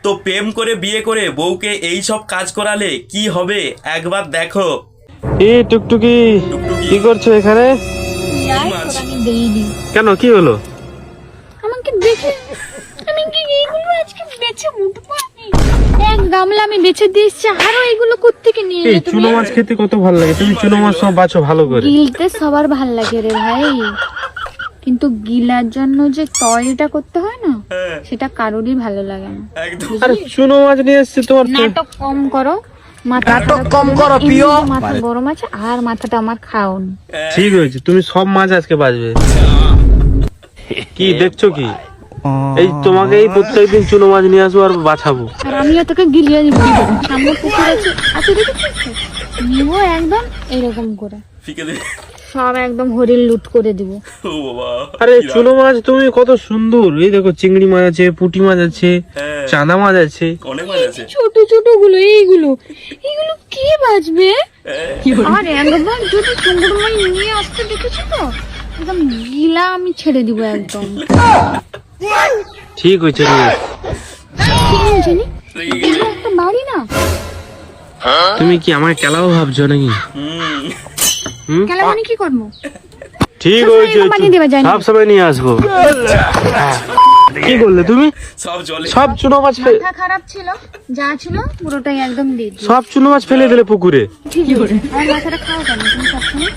তো প্রেম করে বিয়ে করে বউকে এই সব কাজ করালে কি হবে একবার দেখো। এই টুকটুকি কি করছো এখানে? আমি দেইনি কেন, কি হলো? আমাকে দেখে আমি কি এইগুলো আজকে বেচে উঠবো? আমি এক গামলা আমি বেচে দিয়েছি, আরো এগুলো কোত্থেকে নিয়ে এই এলে তুমি? চুনো মাছ খেতে কত ভালো লাগে, তুমি চুনো মাছ সব বাছো ভালো করে। গিলতে সবার ভাল লাগে রে ভাই, কিন্তু গিলার জন্য যে তয়টা করতে হয় না, সেটা কারোরই ভালো লাগে না। একদম আরে চুনো মাছ নিয়ে এসেছি তোমার। নাটক কম করো, নাটক কম করো, প্রিয়। মাথা গরম আছে আর মাথাটা আমার খাওন। ঠিক হয়েছে, তুমি সব মাছ আজকে বাজবে। কি দেখছো কি? এই তোমাকে এই প্রত্যেকদিন চুনো মাছ নিয়ে আসবো আর বাছাবো। আর আমিও তোকে গিলিয়ে দিব। সামনে পুকুর আছে, আচ্ছা দেখেছিস তো? নিবো একদম এরকম করে, ফিকে দে। সব একদম হরিণ লুট করে দিব। ও বাবা, আরে চুনো মাছ তুমি কত সুন্দর, এই দেখো চিংড়ি মাছ আছে, পুঁটি মাছ আছে, হ্যাঁ। চাঁদা মাছ আছে। অনেক মাছ আছে। ছোট ছোট গুলো, এইগুলো কে বাজবে? আর একবার যদি চুঙ্গুরমাই নিয়ে আসতে দেখেছি তো একদম গিলা আমি ছেড়ে দিব একদম। ঠিক হয়েছে নিয়ে এসো। কি জানি এগুলো একটা বাড়ি না, তুমি কি আমার কেলাও ভাবছো নাকি? কেন মানে কি করবো? ঠিক সবসময় হয়েছে, এরকম বানিয়ে দেবে, জানি। সব সময় নিয়ে আসবো। কি বললে তুমি? সব জলে সব চুনো মাছ মাথা খারাপ ছিল, যা ছিল পুরোটাই একদম দিয়ে দিই। সব চুনো মাছ ফেলে দিলে পুকুরে। ঠিক আছে, আর মাথাটা খাও কেন তুমি সবসময়?